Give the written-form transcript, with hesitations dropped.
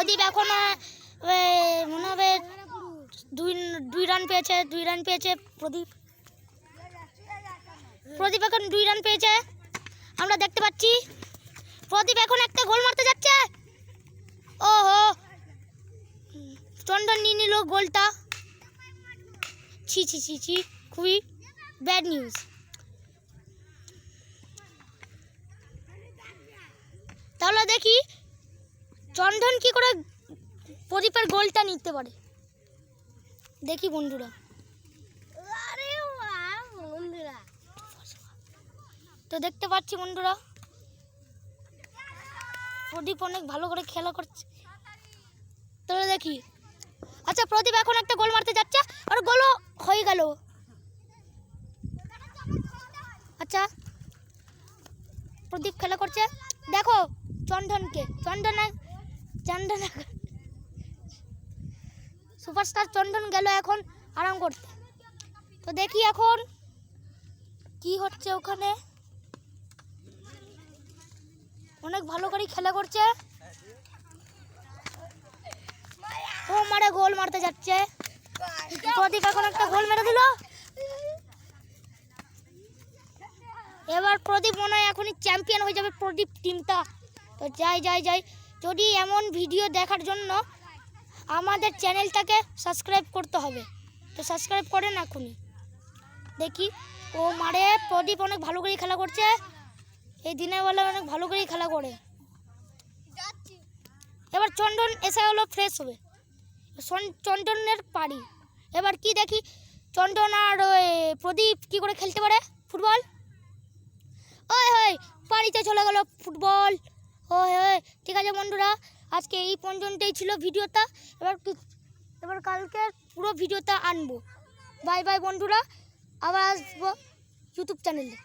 প্রদীপ এখনো মনে হবে দুই রান পেয়েছে প্রদীপ এখন 2 রান পেয়েছে আমরা দেখতে পাচ্ছি। প্রদীপ এখন একটা গোল মারতে যাচ্ছে। ওহো, চন্দন নিয়ে নিল গোলটা। ছি, খুবই ব্যাড নিউজ। তাহলে দেখি চন্দন কি করে প্রদীপের গোলটা নিতে পারে, দেখি বন্ধুরা। তো দেখতে পাচ্ছি বন্ধুরা, প্রদীপ অনেক ভালো করে খেলা করছে। তাহলে দেখি। আচ্ছা, প্রদীপ এখন একটা গোল মারতে যাচ্ছে আর গোলও হয়ে গেল। আচ্ছা, প্রদীপ খেলা করছে। দেখো চন্দনকে, চন্দন সুপারস্টার চন্দন গেল এখন আরাম করতে। তো দেখি এখন কি হচ্ছে ওখানে। অনেক ভালো করে খেলা করছে। ও মারে গোল মারতে যাচ্ছে। প্রদীপ এখন একটা গোল মেরে দিল। এবার প্রদীপ মনে হয় এখনই চ্যাম্পিয়ন হয়ে যাবে প্রদীপ টিমটা। তো যাই যদি এমন ভিডিও দেখার জন্য আমাদের চ্যানেলটাকে সাবস্ক্রাইব করতে হবে। তো সাবস্ক্রাইব করেন এখনই। দেখি ও মারে, প্রদীপ অনেক ভালো করে খেলা করছে। এই দিনের বেলা অনেক ভালো করেই খেলা করে। এবার চন্দন এসে হলো ফ্রেশ হবে, চন্দনের পারি। এবার কি দেখি চন্দন আর প্রদীপ কি করে খেলতে পারে ফুটবল। ওই পানিতে চলে গেল ফুটবল। ওই ঠিক আছে বন্ধুরা, আজকে এই পর্যন্তই ছিল ভিডিওটা। এবার কালকে পুরো ভিডিওটা আনবো। বাই বন্ধুরা, আবার আসবো ইউটিউব চ্যানেলে।